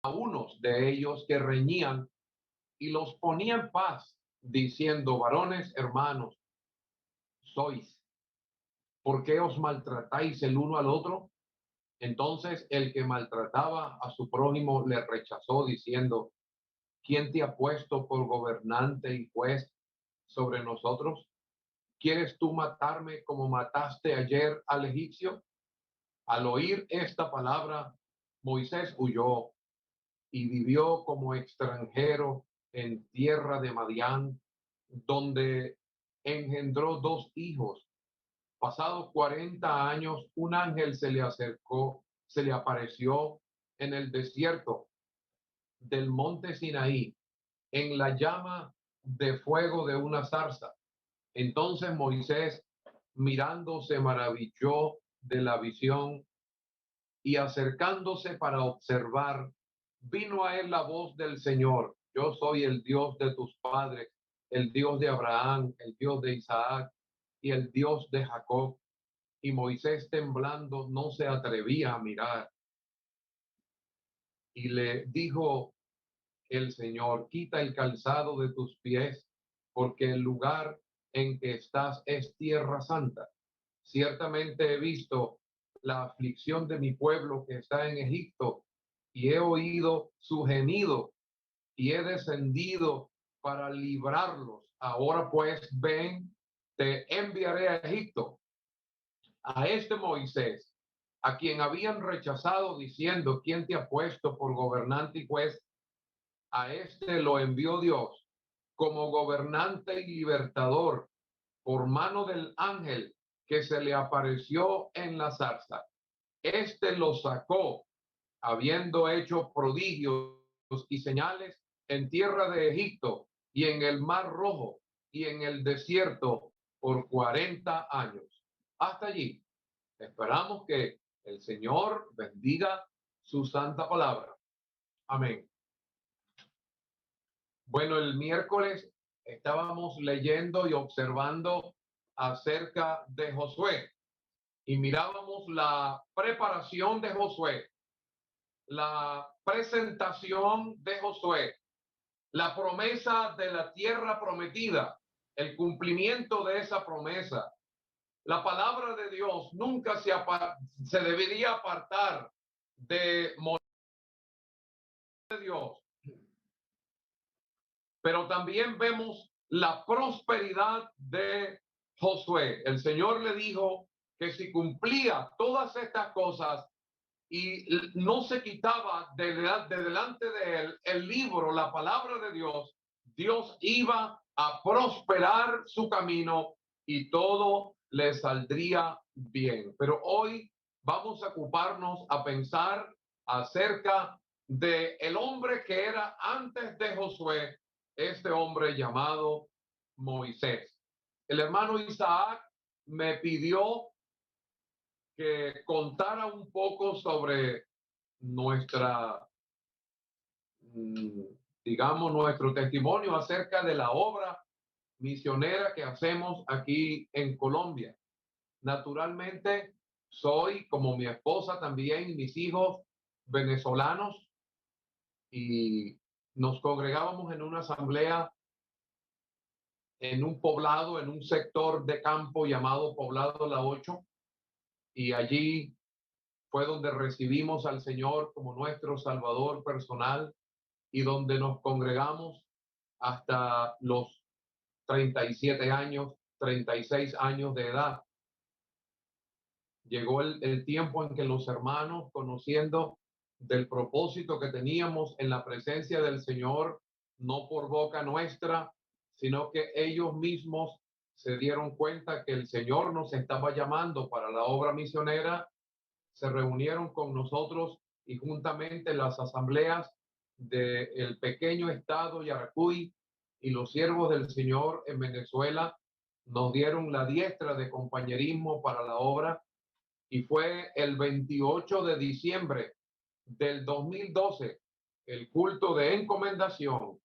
a unos de ellos que reñían y los ponía en paz, diciendo: varones hermanos sois, ¿por qué os maltratáis el uno al otro? Entonces el que maltrataba a su prójimo le rechazó, diciendo: ¿quién te ha puesto por gobernante y juez sobre nosotros? ¿Quieres tú matarme como mataste ayer al egipcio? Al oír esta palabra, Moisés huyó y vivió como extranjero en tierra de Madián, donde engendró dos hijos. Pasados 40 años, un ángel se le acercó, se le apareció en el desierto del monte Sinaí, en la llama de fuego de una zarza. Entonces Moisés, mirando, se maravilló de la visión, y acercándose para observar, vino a él la voz del Señor: yo soy el Dios de tus padres, el Dios de Abraham, el Dios de Isaac y el Dios de Jacob. Y Moisés, temblando, no se atrevía a mirar. Y le dijo el Señor: quita el calzado de tus pies, porque el lugar en que estás es tierra santa. Ciertamente he visto la aflicción de mi pueblo que está en Egipto, y he oído su gemido, y he descendido para librarlos. Ahora pues, ven, te enviaré a Egipto. A este Moisés, a quien habían rechazado, diciendo: ¿quién te ha puesto por gobernante y juez? A este lo envió Dios como gobernante y libertador por mano del ángel que se le apareció en la zarza. Este lo sacó, habiendo hecho prodigios y señales en tierra de Egipto y en el mar Rojo y en el desierto por 40 años. Hasta allí. Esperamos que el Señor bendiga su santa palabra. Amén. Bueno, el miércoles estábamos leyendo y observando acerca de Josué y mirábamos la preparación de Josué, la presentación de Josué, la promesa de la tierra prometida, el cumplimiento de esa promesa. La palabra de Dios nunca se debería apartar de Dios, pero también vemos la prosperidad de Josué. El Señor le dijo que si cumplía todas estas cosas y no se quitaba de delante de él el libro, la palabra de Dios, Dios iba a prosperar su camino y todo le saldría bien. Pero hoy vamos a ocuparnos a pensar acerca de el hombre que era antes de Josué, este hombre llamado Moisés. El hermano Isaac me pidió que contara un poco sobre nuestra, digamos, nuestro testimonio acerca de la obra misionera que hacemos aquí en Colombia. Naturalmente, soy, como mi esposa también, y mis hijos, venezolanos, y nos congregábamos en una asamblea en un poblado, en un sector de campo llamado Poblado La Ocho, y allí fue donde recibimos al Señor como nuestro Salvador personal y donde nos congregamos hasta los 37 años, 36 años de edad. Llegó el tiempo en que los hermanos, conociendo del propósito que teníamos en la presencia del Señor, no por boca nuestra, sino que ellos mismos se dieron cuenta que el Señor nos estaba llamando para la obra misionera, se reunieron con nosotros y juntamente las asambleas del pequeño estado Yaracuy y los siervos del Señor en Venezuela nos dieron la diestra de compañerismo para la obra, y fue el 28 de diciembre del 2012 el culto de encomendación,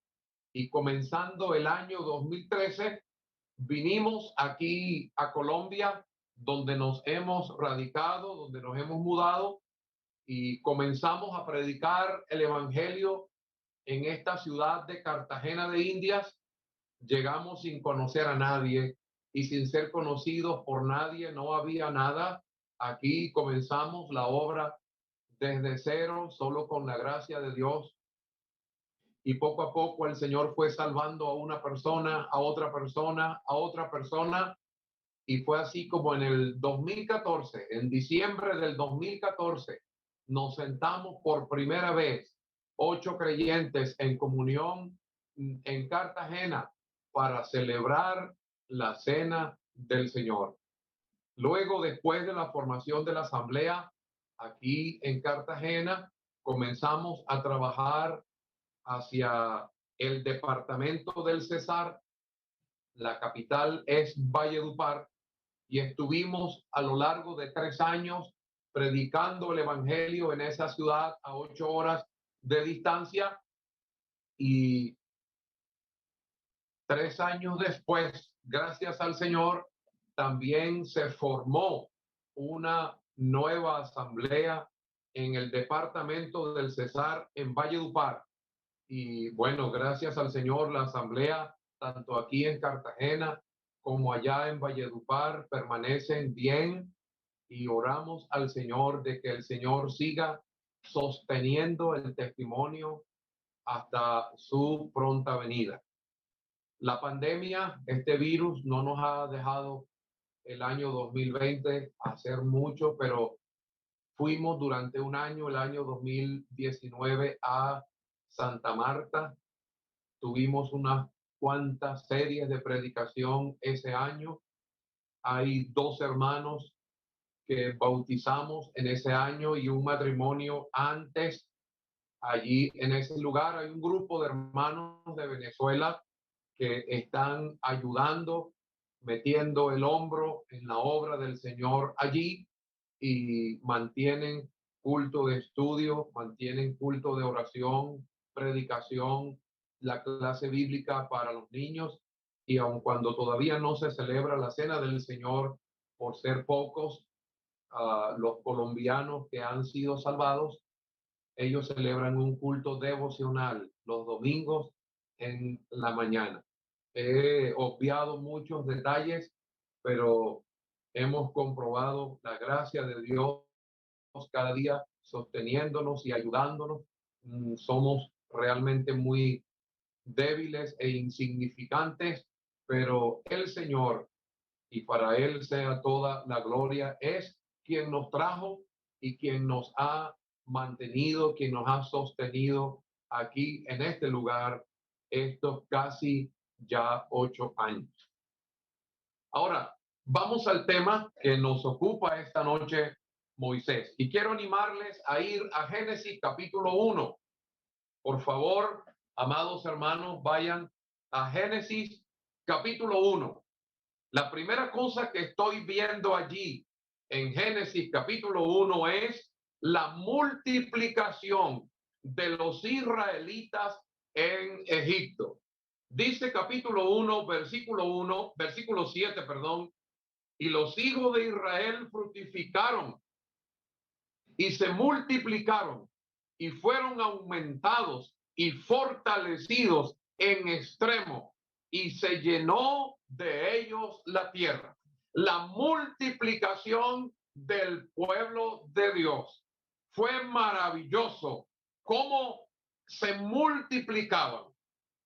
y comenzando el año 2013 vinimos aquí a Colombia, donde nos hemos radicado, donde nos hemos mudado, y comenzamos a predicar el evangelio en esta ciudad de Cartagena de Indias. Llegamos sin conocer a nadie y sin ser conocidos por nadie, no había nada. Aquí comenzamos la obra desde cero, solo con la gracia de Dios. Y poco a poco el Señor fue salvando a una persona, a otra persona, a otra persona. Y fue así como en el 2014, en diciembre del 2014, nos sentamos por primera vez, 8 creyentes en comunión en Cartagena para celebrar la cena del Señor. Luego, después de la formación de la asamblea aquí en Cartagena, comenzamos a trabajar hacia el departamento del Cesar. La capital es Valledupar y estuvimos a lo largo de 3 años predicando el evangelio en esa ciudad a 8 horas de distancia. Y 3 años después, gracias al Señor, también se formó una nueva asamblea en el departamento del Cesar en Valledupar. Y bueno, gracias al Señor, la asamblea, tanto aquí en Cartagena como allá en Valledupar, permanecen bien, y oramos al Señor de que el Señor siga sosteniendo el testimonio hasta su pronta venida. La pandemia, este virus, no nos ha dejado el año 2020 hacer mucho, pero fuimos durante un año, el año 2019, a Santa Marta. Tuvimos unas cuantas series de predicación ese año. Hay 2 hermanos que bautizamos en ese año y un matrimonio antes. Allí en ese lugar hay un grupo de hermanos de Venezuela que están ayudando, metiendo el hombro en la obra del Señor allí, y mantienen culto de estudio, mantienen culto de oración, predicación, la clase bíblica para los niños. Y aun cuando todavía no se celebra la cena del Señor por ser pocos, los colombianos que han sido salvados, ellos celebran un culto devocional los domingos en la mañana. He obviado muchos detalles, pero hemos comprobado la gracia de Dios cada día sosteniéndonos y ayudándonos. Somos realmente muy débiles e insignificantes, pero el Señor, y para Él sea toda la gloria, es quien nos trajo y quien nos ha mantenido, quien nos ha sostenido aquí en este lugar estos casi ya 8 años. Ahora, vamos al tema que nos ocupa esta noche, Moisés. Y quiero animarles a ir a Génesis capítulo 1. Por favor, amados hermanos, vayan a Génesis capítulo 1. La primera cosa que estoy viendo allí en Génesis capítulo 1 es la multiplicación de los israelitas en Egipto. Dice capítulo 1, versículo 7, perdón, y los hijos de Israel fructificaron y se multiplicaron y fueron aumentados y fortalecidos en extremo, y se llenó de ellos la tierra. La multiplicación del pueblo de Dios fue maravilloso. Cómo se multiplicaban.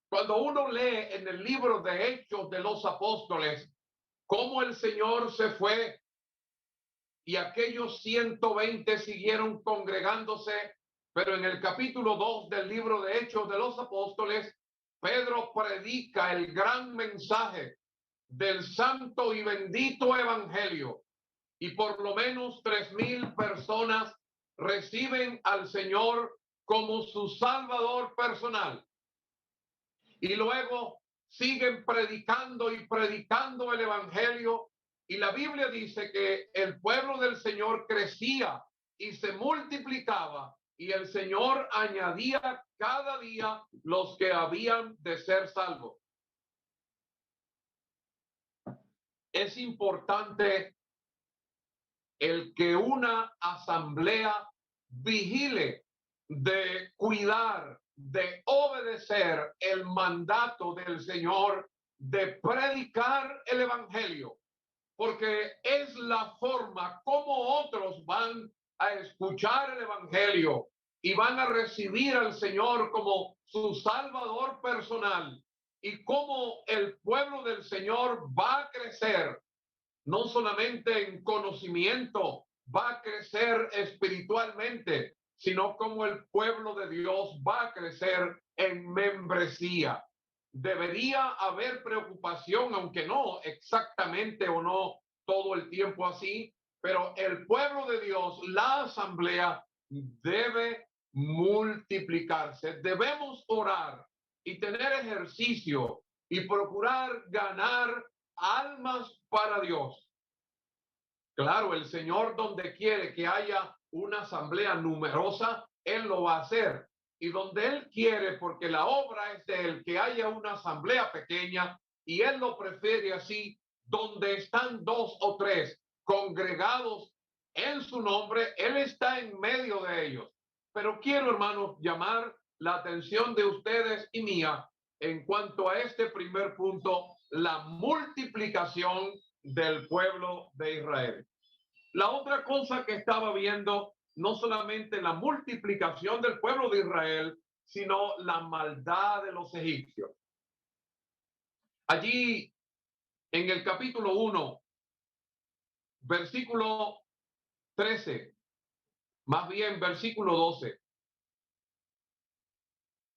Cuando uno lee en el libro de Hechos de los Apóstoles cómo el Señor se fue y aquellos 120 siguieron congregándose, pero en el capítulo 2 del libro de Hechos de los Apóstoles, Pedro predica el gran mensaje del santo y bendito evangelio, y por lo menos 3,000 personas reciben al Señor como su salvador personal. Y luego siguen predicando y predicando el evangelio. Y la Biblia dice que el pueblo del Señor crecía y se multiplicaba, y el Señor añadía cada día los que habían de ser salvos. Es importante el que una asamblea vigile de cuidar, de obedecer el mandato del Señor, de predicar el evangelio, porque es la forma como otros van a escuchar el evangelio y van a recibir al Señor como su Salvador personal, y cómo el pueblo del Señor va a crecer, no solamente en conocimiento, va a crecer espiritualmente, sino como el pueblo de Dios va a crecer en membresía. Debería haber preocupación, aunque no exactamente o no todo el tiempo así, pero el pueblo de Dios, la asamblea, debe multiplicarse. Debemos orar y tener ejercicio y procurar ganar almas para Dios. Claro, el Señor, donde quiere que haya una asamblea numerosa, Él lo va a hacer. Y donde Él quiere, porque la obra es de Él, que haya una asamblea pequeña, y Él lo prefiere así, donde están dos o tres congregados en su nombre, Él está en medio de ellos. Pero quiero, hermanos, llamar la atención de ustedes y mía en cuanto a este primer punto, la multiplicación del pueblo de Israel. La otra cosa que estaba viendo, no solamente la multiplicación del pueblo de Israel, sino la maldad de los egipcios. Allí en el capítulo 1, versículo 13, más bien versículo 12.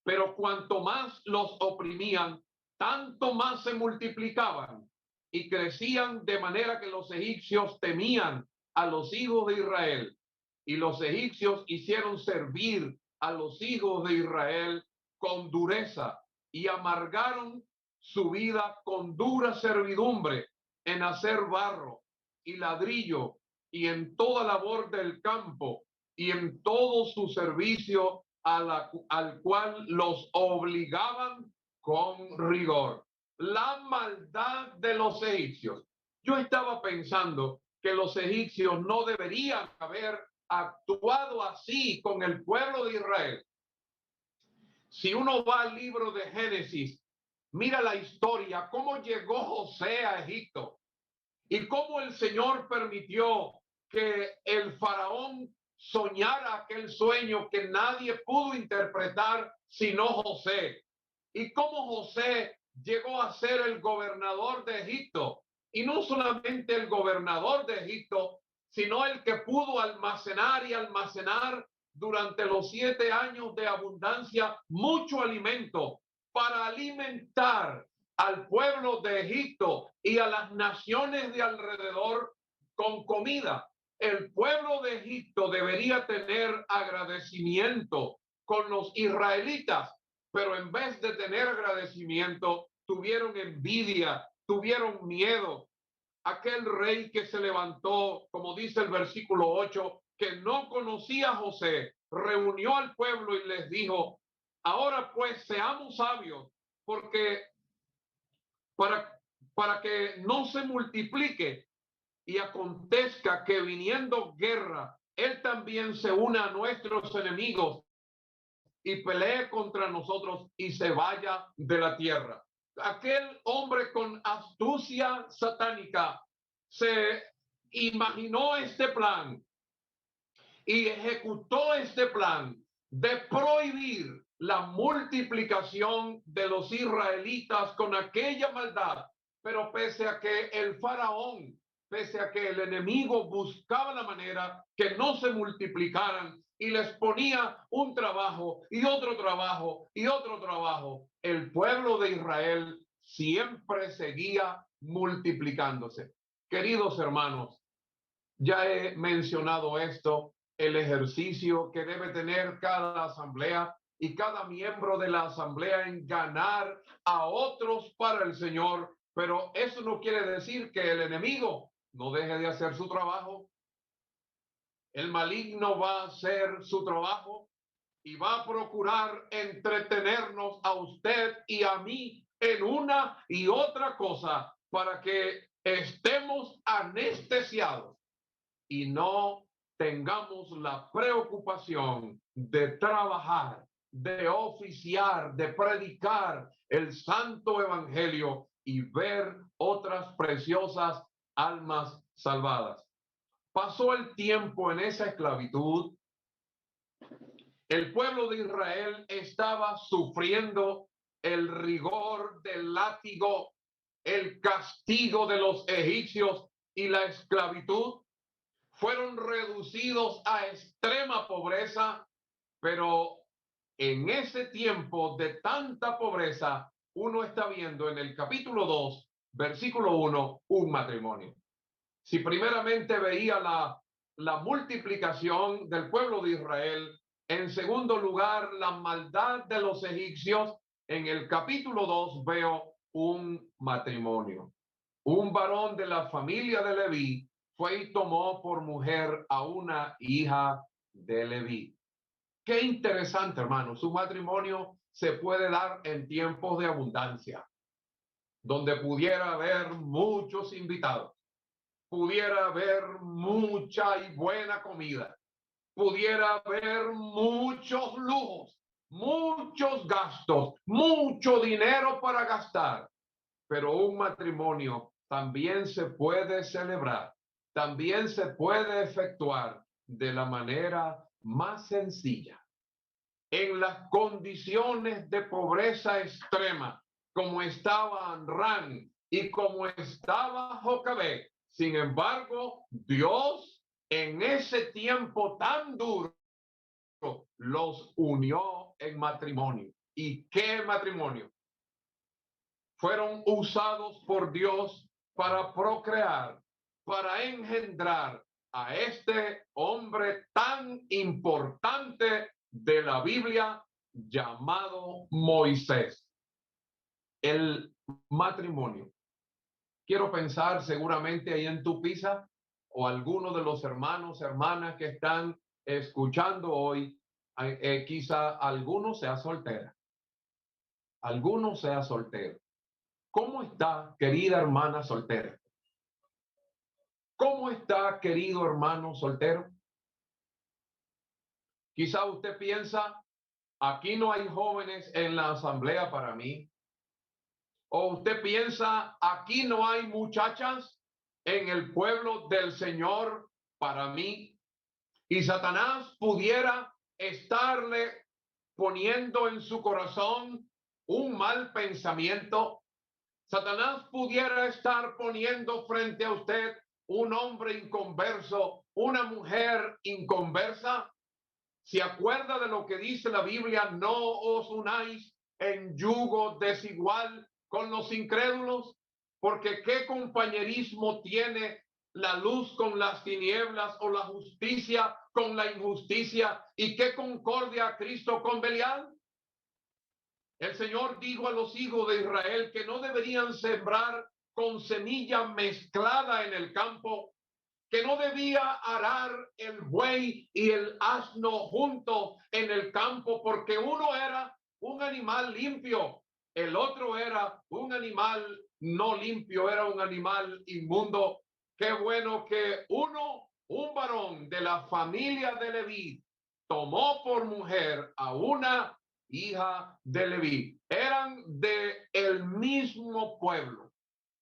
Pero cuanto más los oprimían, tanto más se multiplicaban y crecían, de manera que los egipcios temían a los hijos de Israel. Y los egipcios hicieron servir a los hijos de Israel con dureza y amargaron su vida con dura servidumbre en hacer barro y ladrillo y en toda labor del campo y en todo su servicio al cual los obligaban con rigor. La maldad de los egipcios. Yo estaba pensando que los egipcios no deberían haber actuado así con el pueblo de Israel. Si uno va al libro de Génesis, mira la historia, cómo llegó José a Egipto y cómo el Señor permitió que el faraón soñara aquel sueño que nadie pudo interpretar sino José. Y cómo José llegó a ser el gobernador de Egipto. Y no solamente el gobernador de Egipto, sino el que pudo almacenar y almacenar durante los 7 años de abundancia mucho alimento para alimentar al pueblo de Egipto y a las naciones de alrededor con comida. El pueblo de Egipto debería tener agradecimiento con los israelitas, pero en vez de tener agradecimiento, tuvieron envidia, tuvieron miedo. Aquel rey que se levantó, como dice el versículo 8, que no conocía a José, reunió al pueblo y les dijo: ahora pues seamos sabios, porque para que no se multiplique y acontezca que viniendo guerra, él también se una a nuestros enemigos y pelee contra nosotros y se vaya de la tierra. Aquel hombre con astucia satánica se imaginó este plan y ejecutó este plan de prohibir la multiplicación de los israelitas con aquella maldad. Pero pese a que el faraón, pese a que el enemigo buscaba la manera que no se multiplicaran y les ponía un trabajo y otro trabajo y otro trabajo, el pueblo de Israel siempre seguía multiplicándose. Queridos hermanos, ya he mencionado esto, el ejercicio que debe tener cada asamblea y cada miembro de la asamblea en ganar a otros para el Señor, pero eso no quiere decir que el enemigo no deje de hacer su trabajo. El maligno va a hacer su trabajo y va a procurar entretenernos a usted y a mí en una y otra cosa para que estemos anestesiados y no tengamos la preocupación de trabajar, de oficiar, de predicar el santo evangelio y ver otras preciosas almas salvadas. Pasó el tiempo en esa esclavitud. El pueblo de Israel estaba sufriendo el rigor del látigo, el castigo de los egipcios y la esclavitud. Fueron reducidos a extrema pobreza, pero en ese tiempo de tanta pobreza, uno está viendo en el capítulo 2, versículo 1, un matrimonio. Si primeramente veía la multiplicación del pueblo de Israel, en segundo lugar, la maldad de los egipcios, en el capítulo 2 veo un matrimonio. Un varón de la familia de Leví fue y tomó por mujer a una hija de Leví. Qué interesante, hermano. Su matrimonio se puede dar en tiempos de abundancia, donde pudiera haber muchos invitados, pudiera haber mucha y buena comida, pudiera haber muchos lujos, muchos gastos, mucho dinero para gastar. Pero un matrimonio también se puede celebrar, también se puede efectuar de la manera más sencilla. En las condiciones de pobreza extrema, como estaba Amrán y como estaba Jocabed, sin embargo, Dios en ese tiempo tan duro los unió en matrimonio. ¿Y qué matrimonio? Fueron usados por Dios para procrear, para engendrar a este hombre tan importante de la Biblia llamado Moisés. El matrimonio. Quiero pensar seguramente ahí en tu pizza o alguno de los hermanos, hermanas que están escuchando hoy, quizá alguno sea soltera, alguno sea soltero. ¿Cómo está, querida hermana soltera? ¿Cómo está, querido hermano soltero? Quizá usted piensa, aquí no hay jóvenes en la asamblea para mí. O usted piensa, aquí no hay muchachas en el pueblo del Señor para mí. Y Satanás pudiera estarle poniendo en su corazón un mal pensamiento. Satanás pudiera estar poniendo frente a usted un hombre inconverso, una mujer inconversa. ¿Se acuerda de lo que dice la Biblia? No os unáis en yugo desigual con los incrédulos, porque qué compañerismo tiene la luz con las tinieblas o la justicia con la injusticia, y qué concordia Cristo con Belial. El Señor dijo a los hijos de Israel que no deberían sembrar con semilla mezclada en el campo, que no debía arar el buey y el asno juntos en el campo, porque uno era un animal limpio, el otro era un animal no limpio, era un animal inmundo. Qué bueno que un varón de la familia de Leví, tomó por mujer a una hija de Leví. Eran de el mismo pueblo.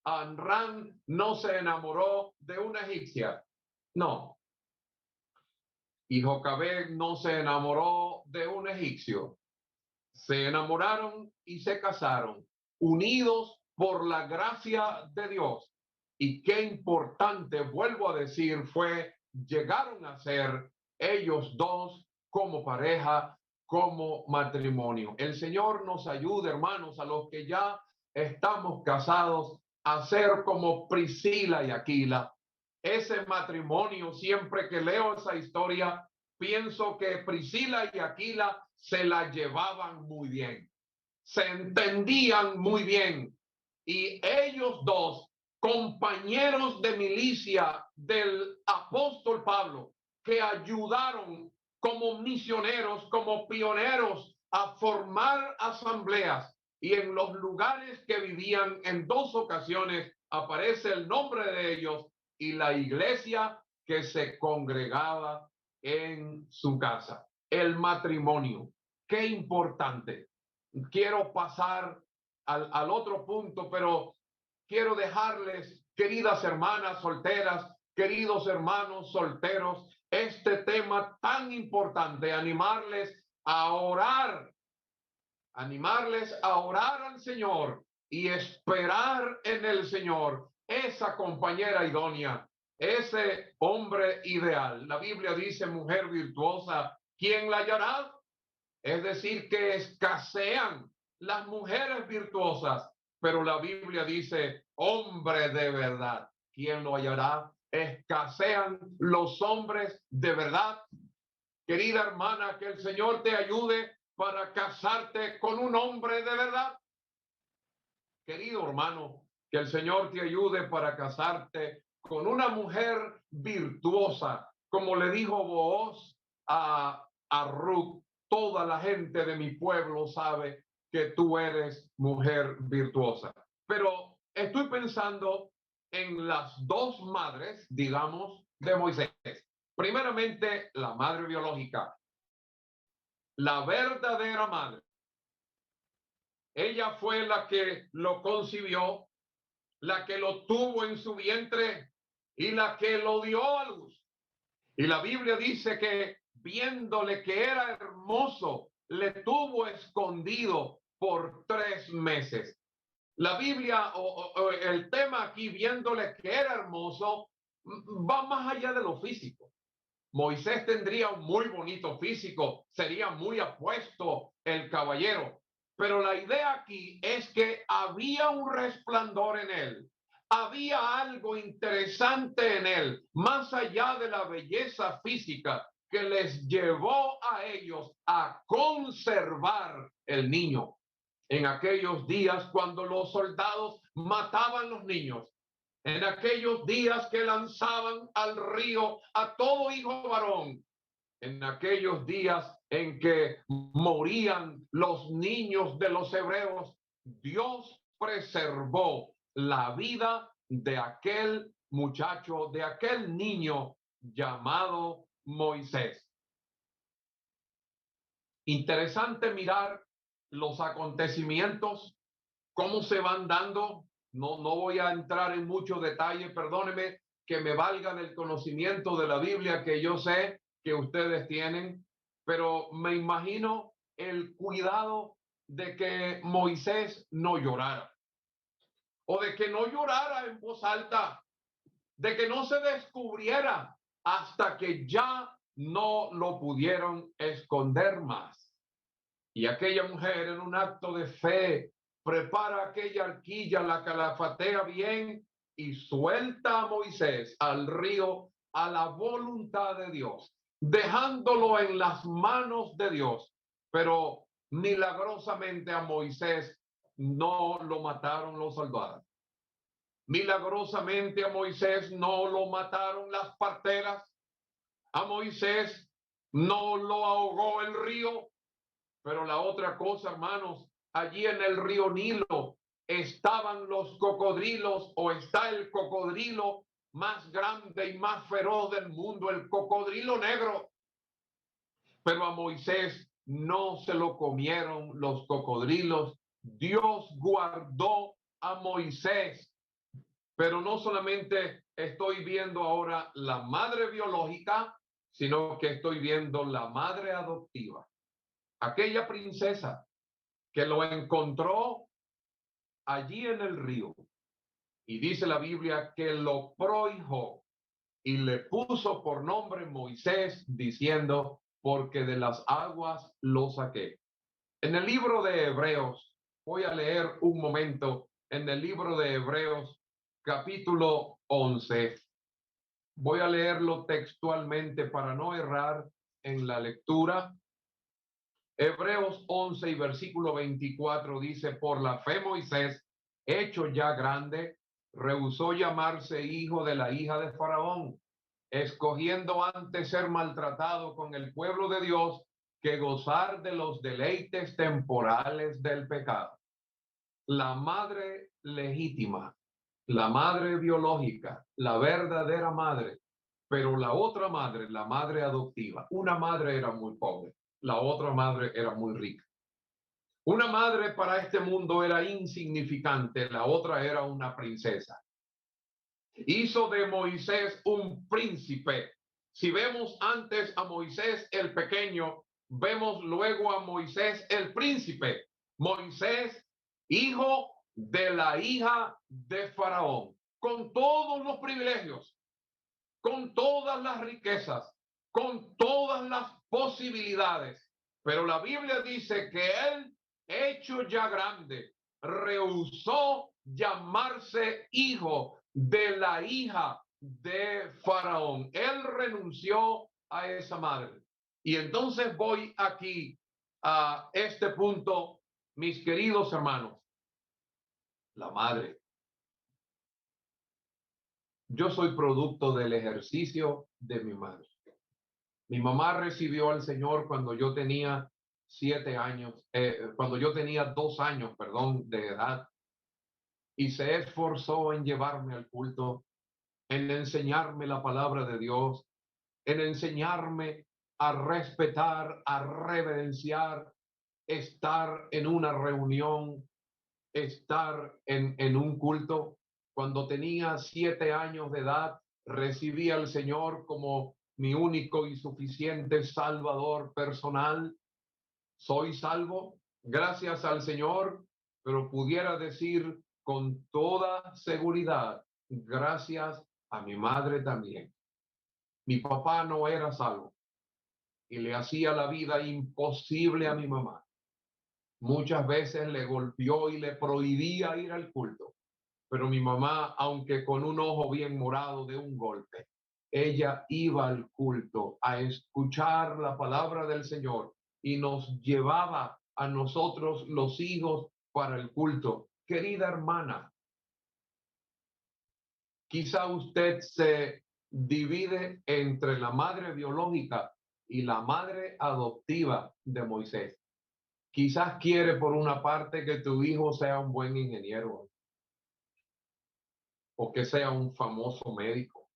Amrán no se enamoró de una egipcia, no. Y Jocabed no se enamoró de un egipcio. Se enamoraron y se casaron, unidos por la gracia de Dios. Y qué importante, vuelvo a decir, llegaron a ser ellos dos como pareja, como matrimonio. El Señor nos ayude, hermanos, a los que ya estamos casados, a ser como Priscila y Aquila. Ese matrimonio, siempre que leo esa historia, pienso que Priscila y Aquila se la llevaban muy bien, se entendían muy bien, y ellos dos, compañeros de milicia del apóstol Pablo, que ayudaron como misioneros, como pioneros a formar asambleas, y en los lugares que vivían en dos ocasiones aparece el nombre de ellos y la iglesia que se congregaba en su casa. El matrimonio, qué importante. Quiero pasar al otro punto, pero quiero dejarles, queridas hermanas solteras, queridos hermanos solteros, este tema tan importante, animarles a orar al Señor y esperar en el Señor esa compañera idónea, ese hombre ideal. La Biblia dice mujer virtuosa, ¿quién la hallará? Es decir, que escasean las mujeres virtuosas, pero la Biblia dice hombre de verdad, ¿quién lo hallará? Escasean los hombres de verdad. Querida hermana, que el Señor te ayude para casarte con un hombre de verdad. Querido hermano, que el Señor te ayude para casarte con una mujer virtuosa, como le dijo Booz a Ruth. Toda la gente de mi pueblo sabe que tú eres mujer virtuosa. Pero estoy pensando en las dos madres, digamos, de Moisés. Primeramente, la madre biológica, la verdadera madre. Ella fue la que lo concibió, la que lo tuvo en su vientre y la que lo dio a luz. Y la Biblia dice que viéndole que era hermoso, le tuvo escondido por 3 meses. La Biblia o el tema aquí, viéndole que era hermoso, va más allá de lo físico. Moisés tendría un muy bonito físico, sería muy apuesto el caballero, pero la idea aquí es que había un resplandor en él, había algo interesante en él, más allá de la belleza física que les llevó a ellos a conservar el niño. En aquellos días cuando los soldados mataban los niños, en aquellos días que lanzaban al río a todo hijo varón, en aquellos días en que morían los niños de los hebreos, Dios preservó la vida de aquel muchacho, de aquel niño llamado Moisés. Interesante mirar los acontecimientos, cómo se van dando. No voy a entrar en muchos detalles, perdónenme, que me valga del conocimiento de la Biblia que yo sé que ustedes tienen, pero me imagino el cuidado de que Moisés no llorara, o de que no llorara en voz alta, de que no se descubriera hasta que ya no lo pudieron esconder más. Y aquella mujer, en un acto de fe, prepara aquella arquilla, la calafatea bien y suelta a Moisés al río a la voluntad de Dios, dejándolo en las manos de Dios. Pero milagrosamente a Moisés no lo mataron los soldados. Milagrosamente a Moisés no lo mataron las parteras. A Moisés no lo ahogó el río. Pero la otra cosa, hermanos, allí en el río Nilo estaban los cocodrilos, o está el cocodrilo más grande y más feroz del mundo, el cocodrilo negro. Pero a Moisés no se lo comieron los cocodrilos. Dios guardó a Moisés. Pero no solamente estoy viendo ahora la madre biológica, sino que estoy viendo la madre adoptiva. Aquella princesa que lo encontró allí en el río. Y dice la Biblia que lo prohijó y le puso por nombre Moisés, diciendo, porque de las aguas lo saqué. En el libro de Hebreos, voy a leer un momento, en el libro de Hebreos, capítulo 11. Voy a leerlo textualmente para no errar en la lectura. Hebreos 11 y versículo 24 dice, por la fe Moisés, hecho ya grande, rehusó llamarse hijo de la hija de Faraón, escogiendo antes ser maltratado con el pueblo de Dios que gozar de los deleites temporales del pecado. La madre legítima, la madre biológica, la verdadera madre, Pero la otra madre, la madre adoptiva, una madre era muy pobre, la otra madre era muy rica. Una madre para este mundo era insignificante, la otra era una princesa. Hizo de Moisés un príncipe. Si vemos antes a Moisés el pequeño, vemos luego a Moisés el príncipe. Moisés, hijo de la hija de Faraón, con todos los privilegios, con todas las riquezas, con todas las posibilidades. Pero la Biblia dice que él, hecho ya grande, rehusó llamarse hijo de la hija de Faraón. Él renunció a esa madre. Y entonces voy aquí a este punto, mis queridos hermanos. La madre. Yo soy producto del ejercicio de mi madre. Mi mamá recibió al Señor cuando yo tenía 7 años, cuando yo tenía 2 años, perdón, de edad, y se esforzó en llevarme al culto, en enseñarme la palabra de Dios, en enseñarme a respetar, a reverenciar, estar en una reunión, estar en un culto. Cuando tenía 7 años de edad, recibí al Señor como mi único y suficiente Salvador personal. Soy salvo gracias al Señor, pero pudiera decir con toda seguridad, gracias a mi madre también. Mi papá no era salvo y le hacía la vida imposible a mi mamá. Muchas veces le golpeó y le prohibía ir al culto. Pero mi mamá, aunque con un ojo bien morado de un golpe, ella iba al culto a escuchar la palabra del Señor y nos llevaba a nosotros los hijos para el culto. Querida hermana, quizá usted se divide entre la madre biológica y la madre adoptiva de Moisés. Quizás quiere por una parte que tu hijo sea un buen ingeniero o que sea un famoso médico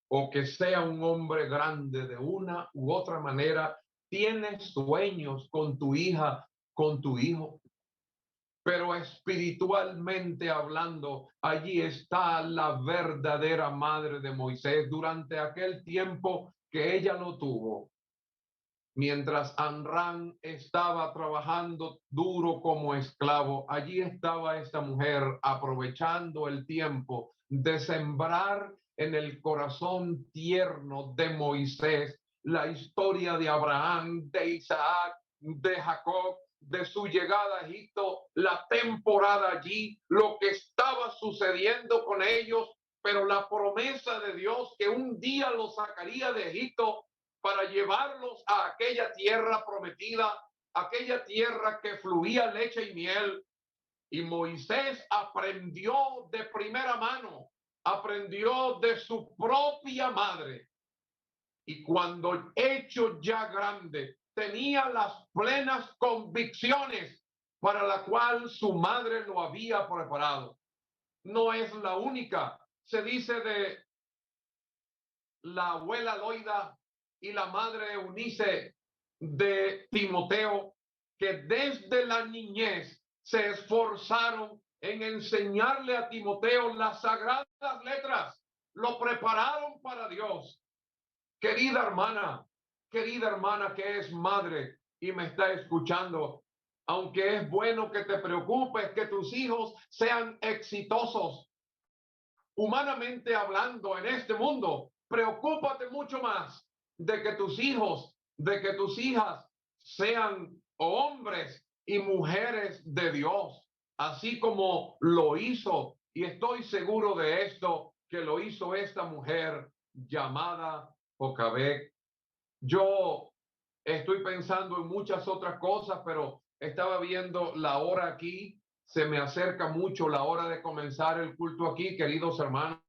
o que sea un hombre grande de una u otra manera. Tienes sueños con tu hija, con tu hijo, pero espiritualmente hablando, allí está la verdadera madre de Moisés durante aquel tiempo que ella lo tuvo. Mientras Amram estaba trabajando duro como esclavo, allí estaba esta mujer aprovechando el tiempo de sembrar en el corazón tierno de Moisés la historia de Abraham, de Isaac, de Jacob, de su llegada a Egipto, la temporada allí, lo que estaba sucediendo con ellos, pero la promesa de Dios que un día los sacaría de Egipto para llevarlos a aquella tierra prometida, aquella tierra que fluía leche y miel. Y Moisés aprendió de primera mano, aprendió de su propia madre. Y cuando hecho ya grande, tenía las plenas convicciones para la cual su madre lo había preparado. No es la única. Se dice de la abuela Loida y la madre Eunice de Timoteo, que desde la niñez se esforzaron en enseñarle a Timoteo las sagradas letras, lo prepararon para Dios. Querida hermana que es madre y me está escuchando, aunque es bueno que te preocupes que tus hijos sean exitosos, humanamente hablando en este mundo, preocúpate mucho más de que tus hijos, de que tus hijas sean hombres y mujeres de Dios, así como lo hizo, y estoy seguro de esto, que lo hizo esta mujer llamada Jocabed. Yo estoy pensando en muchas otras cosas, pero estaba viendo la hora aquí. Se me acerca mucho la hora de comenzar el culto aquí, queridos hermanos,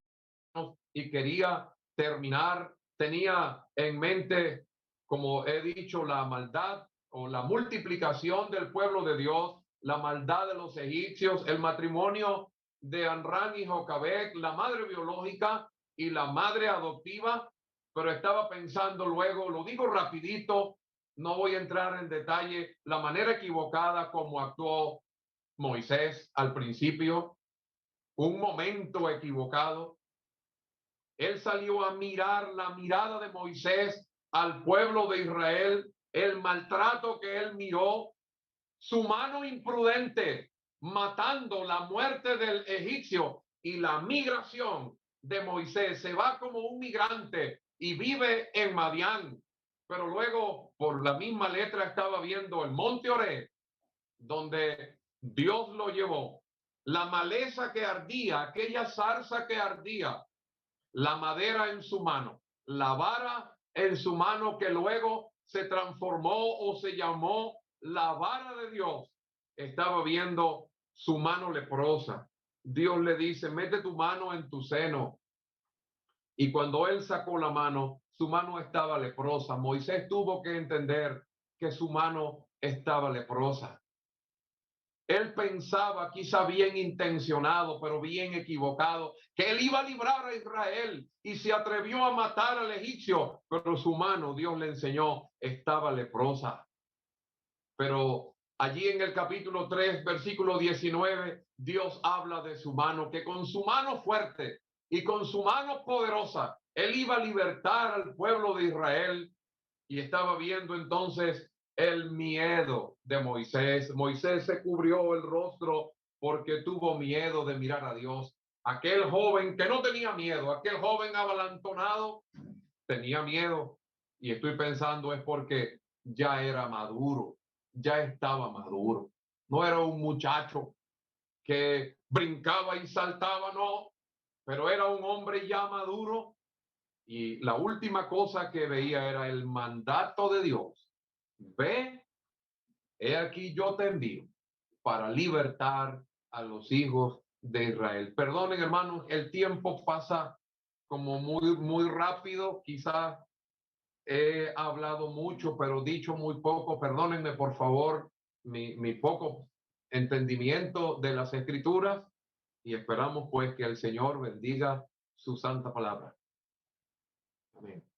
y quería terminar. Tenía en mente, como he dicho, la maldad o la multiplicación del pueblo de Dios, la maldad de los egipcios, el matrimonio de Amram y Jocabed, la madre biológica y la madre adoptiva, pero estaba pensando luego, lo digo rapidito, no voy a entrar en detalle, la manera equivocada como actuó Moisés al principio, un momento equivocado. Él salió a mirar la mirada de Moisés al pueblo de Israel, el maltrato que él miró, su mano imprudente, matando la muerte del egipcio y la migración de Moisés. Se va como un migrante y vive en Madián, pero luego por la misma letra estaba viendo el monte Oreb, donde Dios lo llevó. La maleza que ardía, aquella zarza que ardía, la madera en su mano, la vara en su mano que luego se transformó o se llamó la vara de Dios, estaba viendo su mano leprosa. Dios le dice, mete tu mano en tu seno. Y cuando él sacó la mano, su mano estaba leprosa. Moisés tuvo que entender que su mano estaba leprosa. Él pensaba, quizá bien intencionado, pero bien equivocado, que él iba a librar a Israel y se atrevió a matar al egipcio, pero su mano, Dios le enseñó, estaba leprosa. Pero allí en el capítulo 3, versículo 19, Dios habla de su mano, que con su mano fuerte y con su mano poderosa, él iba a libertar al pueblo de Israel. Y estaba viendo entonces el miedo de Moisés. Moisés se cubrió el rostro porque tuvo miedo de mirar a Dios. Aquel joven que no tenía miedo, aquel joven avalantonado, tenía miedo. Y estoy pensando es porque ya era maduro, ya estaba maduro. No era un muchacho que brincaba y saltaba, no, pero era un hombre ya maduro. Y la última cosa que veía era el mandato de Dios. Ve, he aquí yo te envío para libertar a los hijos de Israel. Perdonen, hermanos, el tiempo pasa como muy rápido. Quizás he hablado mucho, pero dicho muy poco. Perdónenme, por favor, mi poco entendimiento de las escrituras y esperamos pues que el Señor bendiga su santa palabra. Amén.